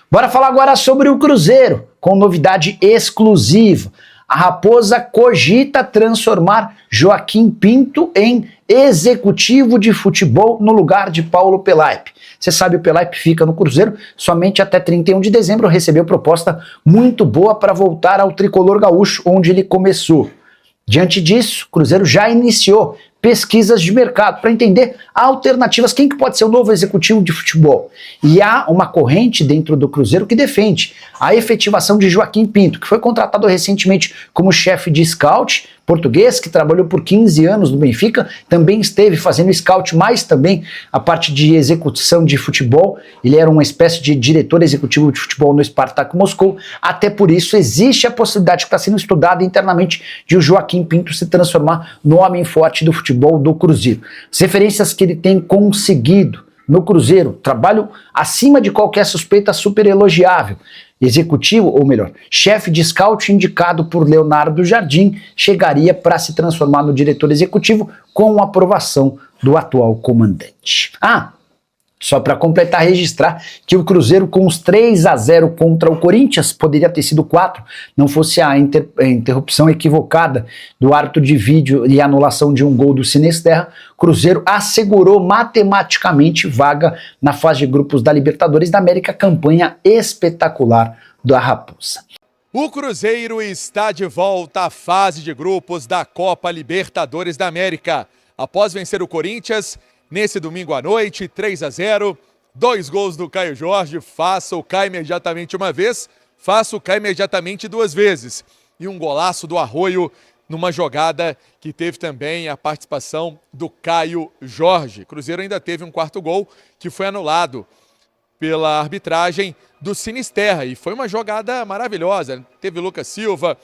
Bora falar agora sobre o Cruzeiro, com novidade exclusiva. A Raposa cogita transformar Joaquim Pinto em executivo de futebol no lugar de Paulo Pelaipe. Você sabe, o Pelaipe fica no Cruzeiro somente até 31 de dezembro, recebeu proposta muito boa para voltar ao tricolor gaúcho, onde ele começou. Diante disso, o Cruzeiro já iniciou pesquisas de mercado para entender alternativas, quem que pode ser o novo executivo de futebol. E há uma corrente dentro do Cruzeiro que defende a efetivação de Joaquim Pinto, que foi contratado recentemente como chefe de scout português, que trabalhou por 15 anos no Benfica, também esteve fazendo scout, mas também a parte de execução de futebol. Ele era uma espécie de diretor executivo de futebol no Spartak Moscou. Até por isso existe a possibilidade que está sendo estudada internamente de o Joaquim Pinto se transformar no homem forte do futebol do Cruzeiro. As referências que ele tem conseguido no Cruzeiro, trabalho acima de qualquer suspeita, super elogiável. Executivo, ou melhor, chefe de scout indicado por Leonardo Jardim, chegaria para se transformar no diretor executivo com a aprovação do atual comandante. Só para completar, registrar que o Cruzeiro com os 3-0 contra o Corinthians, poderia ter sido 4, não fosse a interrupção equivocada do árbitro de vídeo e a anulação de um gol do Sinisterra, Cruzeiro assegurou matematicamente vaga na fase de grupos da Libertadores da América, campanha espetacular da Raposa. O Cruzeiro está de volta à fase de grupos da Copa Libertadores da América. Após vencer o Corinthians nesse domingo à noite, 3-0, 2 gols do Caio Jorge, faça o Caio imediatamente uma vez, faça o Caio imediatamente 2 vezes. E um golaço do Arroio numa jogada que teve também a participação do Caio Jorge. Cruzeiro ainda teve um 4º gol que foi anulado pela arbitragem do Sinisterra e foi uma jogada maravilhosa. Teve o Lucas Silva,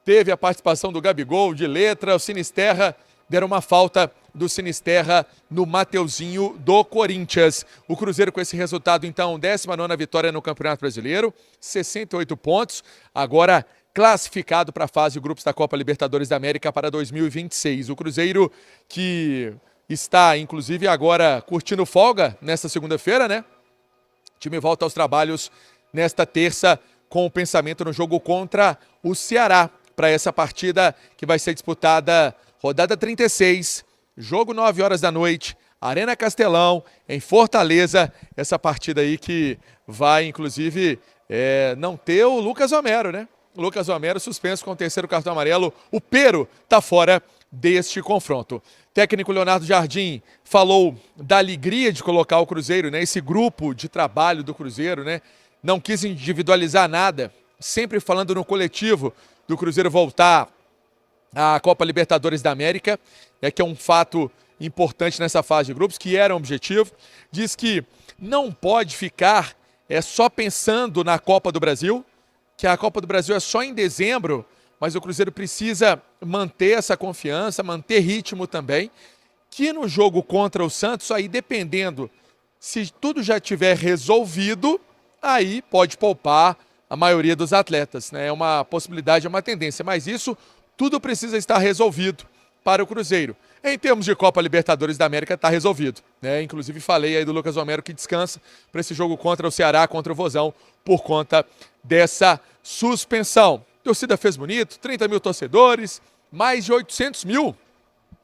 teve a participação do Gabigol de letra, o Sinisterra deram uma falta do Sinisterra no Mateuzinho do Corinthians. O Cruzeiro com esse resultado, então, 19ª vitória no Campeonato Brasileiro, 68 pontos, agora classificado para a fase de grupos da Copa Libertadores da América para 2026. O Cruzeiro que está, inclusive, agora curtindo folga nesta segunda-feira, né? O time volta aos trabalhos nesta terça com o pensamento no jogo contra o Ceará, para essa partida que vai ser disputada rodada 36, jogo 9 horas da noite, Arena Castelão, em Fortaleza. Essa partida aí que vai, inclusive, não ter o Lucas Romero, né? O Lucas Romero suspenso com o 3º cartão amarelo. O Pero está fora deste confronto. Técnico Leonardo Jardim falou da alegria de colocar o Cruzeiro, né? Esse grupo de trabalho do Cruzeiro, né? Não quis individualizar nada, sempre falando no coletivo do Cruzeiro voltar à Copa Libertadores da América, que é um fato importante nessa fase de grupos, que era um objetivo. Diz que não pode ficar só pensando na Copa do Brasil, que a Copa do Brasil é só em dezembro, mas o Cruzeiro precisa manter essa confiança, manter ritmo também, que no jogo contra o Santos, aí dependendo, se tudo já tiver resolvido, aí pode poupar a maioria dos atletas, né? É uma possibilidade, é uma tendência, mas isso tudo precisa estar resolvido para o Cruzeiro. Em termos de Copa Libertadores da América, está resolvido, né? Inclusive falei aí do Lucas Romero que descansa para esse jogo contra o Ceará, contra o Vozão, por conta dessa suspensão. A torcida fez bonito, 30 mil torcedores, mais de 800 mil.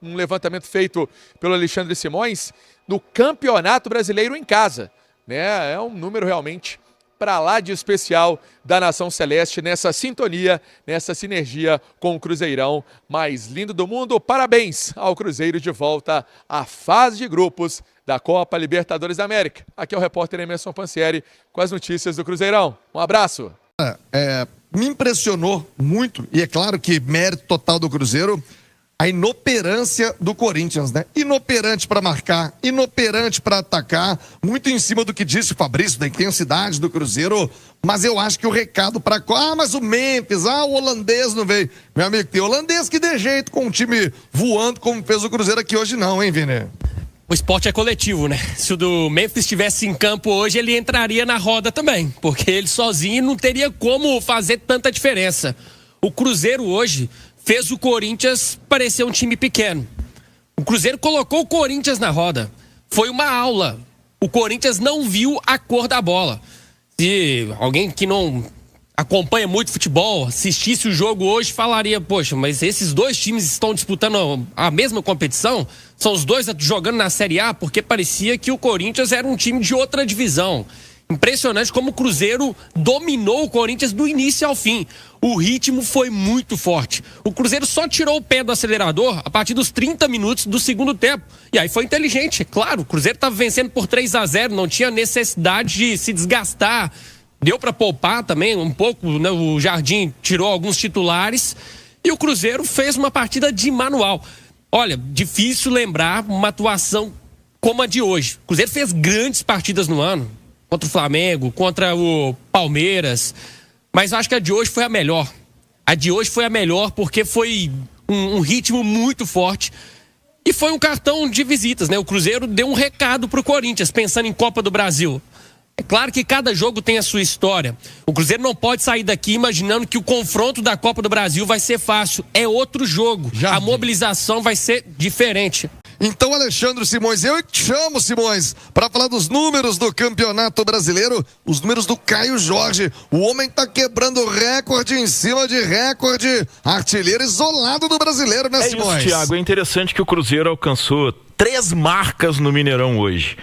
Um levantamento feito pelo Alexandre Simões no Campeonato Brasileiro em casa, né? É um número realmente para lá de especial da Nação Celeste, nessa sintonia, nessa sinergia com o Cruzeirão mais lindo do mundo. Parabéns ao Cruzeiro de volta à fase de grupos da Copa Libertadores da América. Aqui é o repórter Emerson Pansieri com as notícias do Cruzeirão. Um abraço. Me impressionou muito, e é claro que mérito total do Cruzeiro, a inoperância do Corinthians, né? Inoperante para marcar, inoperante para atacar, muito em cima do que disse o Fabrício, da intensidade do Cruzeiro, mas eu acho que o recado para... mas o Memphis, o holandês não veio. Meu amigo, tem holandês que dê jeito com o time voando como fez o Cruzeiro aqui hoje não, hein, Vini? O esporte é coletivo, né? Se o do Memphis estivesse em campo hoje, ele entraria na roda também, porque ele sozinho não teria como fazer tanta diferença. O Cruzeiro hoje fez o Corinthians parecer um time pequeno. O Cruzeiro colocou o Corinthians na roda. Foi uma aula. O Corinthians não viu a cor da bola. Se alguém que não acompanha muito futebol, assistisse o jogo hoje, falaria, poxa, mas esses dois times estão disputando a mesma competição? São os dois jogando na Série A? Porque parecia que o Corinthians era um time de outra divisão. Impressionante como o Cruzeiro dominou o Corinthians do início ao fim. O ritmo foi muito forte. O Cruzeiro só tirou o pé do acelerador a partir dos 30 minutos do segundo tempo. E aí foi inteligente, é claro. O Cruzeiro estava vencendo por 3-0, não tinha necessidade de se desgastar. Deu para poupar também um pouco, né? O Jardim tirou alguns titulares e o Cruzeiro fez uma partida de manual. Olha, difícil lembrar uma atuação como a de hoje. O Cruzeiro fez grandes partidas no ano, contra o Flamengo, contra o Palmeiras, mas eu acho que a de hoje foi a melhor. A de hoje foi a melhor porque foi um ritmo muito forte e foi um cartão de visitas, né? O Cruzeiro deu um recado pro Corinthians, pensando em Copa do Brasil. É claro que cada jogo tem a sua história. O Cruzeiro não pode sair daqui imaginando que o confronto da Copa do Brasil vai ser fácil. É outro jogo. A mobilização vai ser diferente. Então, Alexandre Simões, eu te chamo, Simões, para falar dos números do Campeonato Brasileiro, os números do Caio Jorge. O homem tá quebrando recorde em cima de recorde, artilheiro isolado do brasileiro, né, Simões? Isso, Thiago, é interessante que o Cruzeiro alcançou 3 marcas no Mineirão hoje.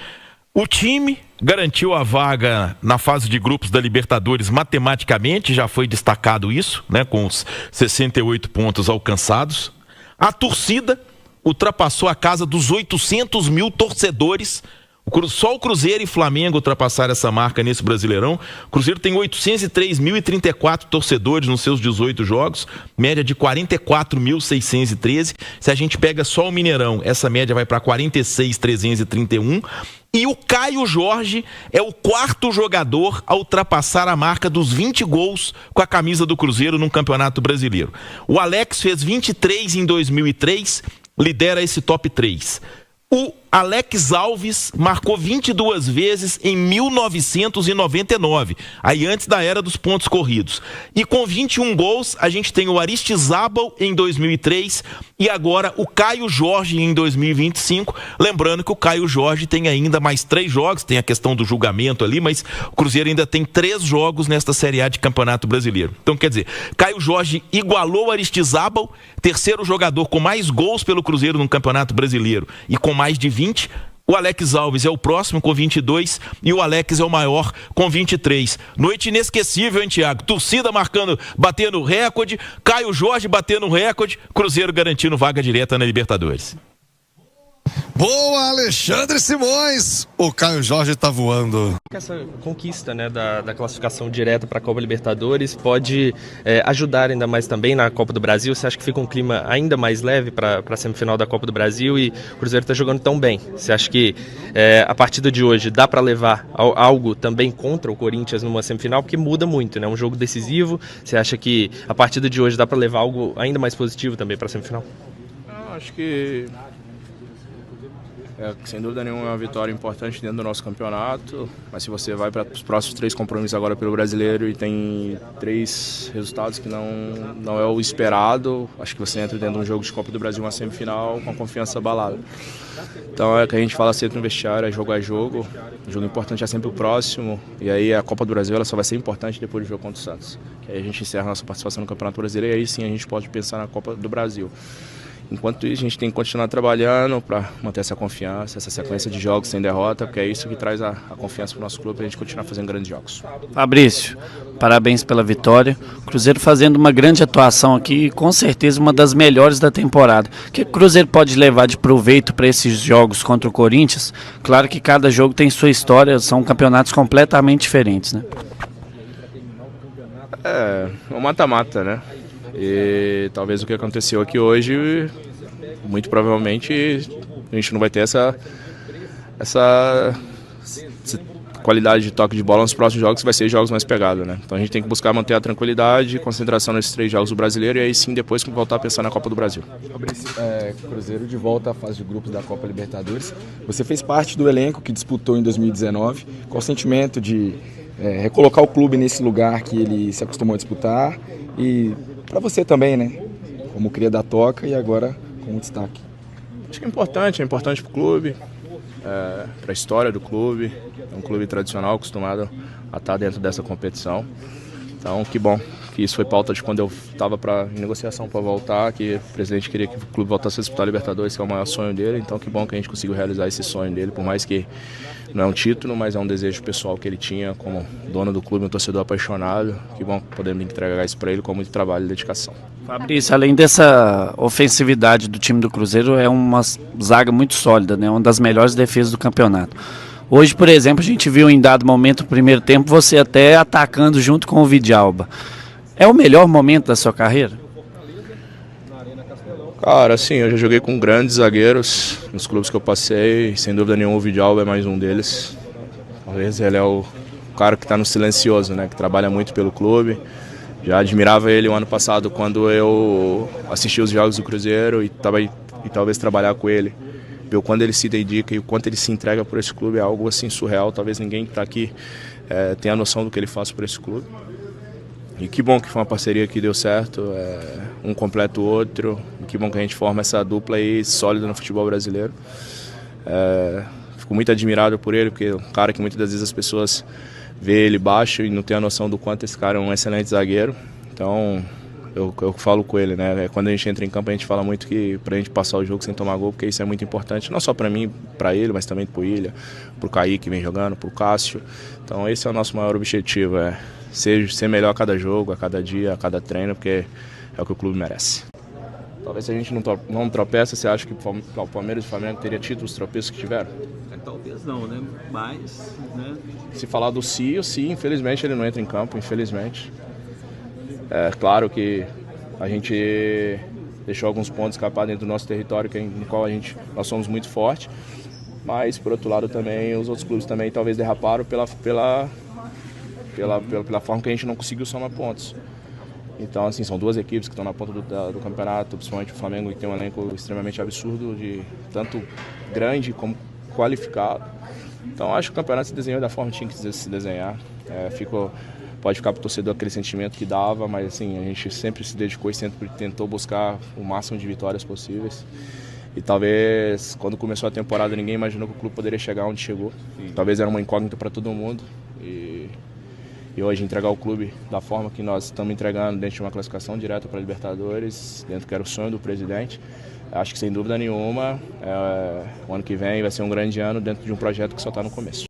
O time garantiu a vaga na fase de grupos da Libertadores matematicamente, já foi destacado isso, né, com os 68 pontos alcançados. A torcida ultrapassou a casa dos 800 mil torcedores. Só o Cruzeiro e Flamengo ultrapassaram essa marca nesse Brasileirão. O Cruzeiro tem 803.034 torcedores nos seus 18 jogos, média de 44.613. Se a gente pega só o Mineirão, essa média vai para 46.331. E o Caio Jorge é o 4º jogador a ultrapassar a marca dos 20 gols com a camisa do Cruzeiro num Campeonato Brasileiro. O Alex fez 23 em 2003, lidera esse top 3. O Alex Alves marcou 22 vezes em 1999, aí antes da era dos pontos corridos. E com 21 gols, a gente tem o Aristizábal em 2003 e agora o Caio Jorge em 2025. Lembrando que o Caio Jorge tem ainda mais 3 jogos, tem a questão do julgamento ali, mas o Cruzeiro ainda tem 3 jogos nesta Série A de Campeonato Brasileiro. Então, quer dizer, Caio Jorge igualou o Aristizábal, terceiro jogador com mais gols pelo Cruzeiro no Campeonato Brasileiro e com mais de 20. O Alex Alves é o próximo com 22 e o Alex é o maior com 23. Noite inesquecível, hein, Thiago? Torcida marcando, batendo recorde, Caio Jorge batendo recorde, Cruzeiro garantindo vaga direta na Libertadores. Boa, Alexandre Simões! O Caio Jorge tá voando. Essa conquista, né, da classificação direta para a Copa Libertadores pode ajudar ainda mais também na Copa do Brasil? Você acha que fica um clima ainda mais leve para a semifinal da Copa do Brasil e o Cruzeiro está jogando tão bem? Você acha que a partida de hoje dá para levar algo também contra o Corinthians numa semifinal? Porque muda muito, né? Um jogo decisivo. Você acha que a partida de hoje dá para levar algo ainda mais positivo também para a semifinal? Eu acho que sem dúvida nenhuma é uma vitória importante dentro do nosso campeonato, mas se você vai para os próximos 3 compromissos agora pelo Brasileiro e tem 3 resultados que não é o esperado, acho que você entra dentro de um jogo de Copa do Brasil, uma semifinal, com a confiança abalada. Então é o que a gente fala sempre no vestiário, é jogo a jogo, o jogo importante é sempre o próximo, e aí a Copa do Brasil ela só vai ser importante depois do jogo contra o Santos, que aí a gente encerra a nossa participação no Campeonato Brasileiro e aí sim a gente pode pensar na Copa do Brasil. Enquanto isso, a gente tem que continuar trabalhando para manter essa confiança, essa sequência de jogos sem derrota, porque é isso que traz a confiança para o nosso clube, para a gente continuar fazendo grandes jogos. Fabrício, parabéns pela vitória. O Cruzeiro fazendo uma grande atuação aqui, com certeza uma das melhores da temporada. O que o Cruzeiro pode levar de proveito para esses jogos contra o Corinthians? Claro que cada jogo tem sua história, são campeonatos completamente diferentes, né? É um mata-mata, né? E talvez o que aconteceu aqui hoje, muito provavelmente a gente não vai ter essa qualidade de toque de bola nos próximos jogos, que vai ser jogos mais pegados, né? Então a gente tem que buscar manter a tranquilidade e concentração nesses 3 jogos do Brasileiro e aí sim depois voltar a pensar na Copa do Brasil. Cruzeiro de volta à fase de grupos da Copa Libertadores. Você fez parte do elenco que disputou em 2019. Qual o sentimento de recolocar o clube nesse lugar que ele se acostumou a disputar? E para você também, né? Como cria da toca e agora com destaque. Acho que é importante para o clube, para a história do clube. É um clube tradicional, acostumado a estar dentro dessa competição. Então, que bom que isso foi pauta de quando eu estava em negociação para voltar, que o presidente queria que o clube voltasse a disputar a Libertadores, que é o maior sonho dele. Então, que bom que a gente conseguiu realizar esse sonho dele, por mais que não é um título, mas é um desejo pessoal que ele tinha como dono do clube, um torcedor apaixonado. Que bom que podemos entregar isso para ele com muito trabalho e dedicação. Fabrício, além dessa ofensividade do time do Cruzeiro, é uma zaga muito sólida, né? Uma das melhores defesas do campeonato. Hoje, por exemplo, a gente viu em dado momento, no primeiro tempo, você até atacando junto com o Vidalba. É o melhor momento da sua carreira? Cara, assim, eu já joguei com grandes zagueiros nos clubes que eu passei, sem dúvida nenhuma o Vidalba é mais um deles. Talvez ele é o cara que está no silencioso, né? Que trabalha muito pelo clube. Já admirava ele o ano passado quando eu assisti os jogos do Cruzeiro e talvez trabalhar com ele. Ver o quanto ele se dedica e o quanto ele se entrega por esse clube é algo assim surreal. Talvez ninguém que está aqui tenha noção do que ele faz por esse clube. E que bom que foi uma parceria que deu certo, um completa o outro. E que bom que a gente forma essa dupla aí sólida no futebol brasileiro. Fico muito admirado por ele, porque é um cara que muitas das vezes as pessoas vê ele baixo e não tem a noção do quanto esse cara é um excelente zagueiro. Então, eu falo com ele, né? Quando a gente entra em campo, a gente fala muito que pra gente passar o jogo sem tomar gol, porque isso é muito importante, não só pra mim, pra ele, mas também pro Ilha, pro Kaique que vem jogando, pro Cássio. Então esse é o nosso maior objetivo, ser melhor a cada jogo, a cada dia, a cada treino, porque é o que o clube merece. Talvez se a gente não tropeça, você acha que o Palmeiras e o Flamengo teria tido os tropeços que tiveram? Talvez não, né? Mas, né? Se falar do o Si, infelizmente ele não entra em campo, infelizmente. É claro que a gente deixou alguns pontos escapar dentro do nosso território, no qual nós somos muito fortes, mas por outro lado também os outros clubes também talvez derraparam pela forma que a gente não conseguiu somar pontos. Então assim, são duas equipes que estão na ponta do campeonato, principalmente o Flamengo, que tem um elenco extremamente absurdo, de tanto grande como qualificado. Então acho que o campeonato se desenhou da forma que tinha que se desenhar. Pode ficar para o torcedor aquele sentimento que dava, mas assim, a gente sempre se dedicou e sempre tentou buscar o máximo de vitórias possíveis. E talvez, quando começou a temporada, ninguém imaginou que o clube poderia chegar onde chegou. Talvez era uma incógnita para todo mundo. E hoje entregar o clube da forma que nós estamos entregando, dentro de uma classificação direta para a Libertadores, dentro que era o sonho do presidente, acho que sem dúvida nenhuma, o ano que vem vai ser um grande ano dentro de um projeto que só está no começo.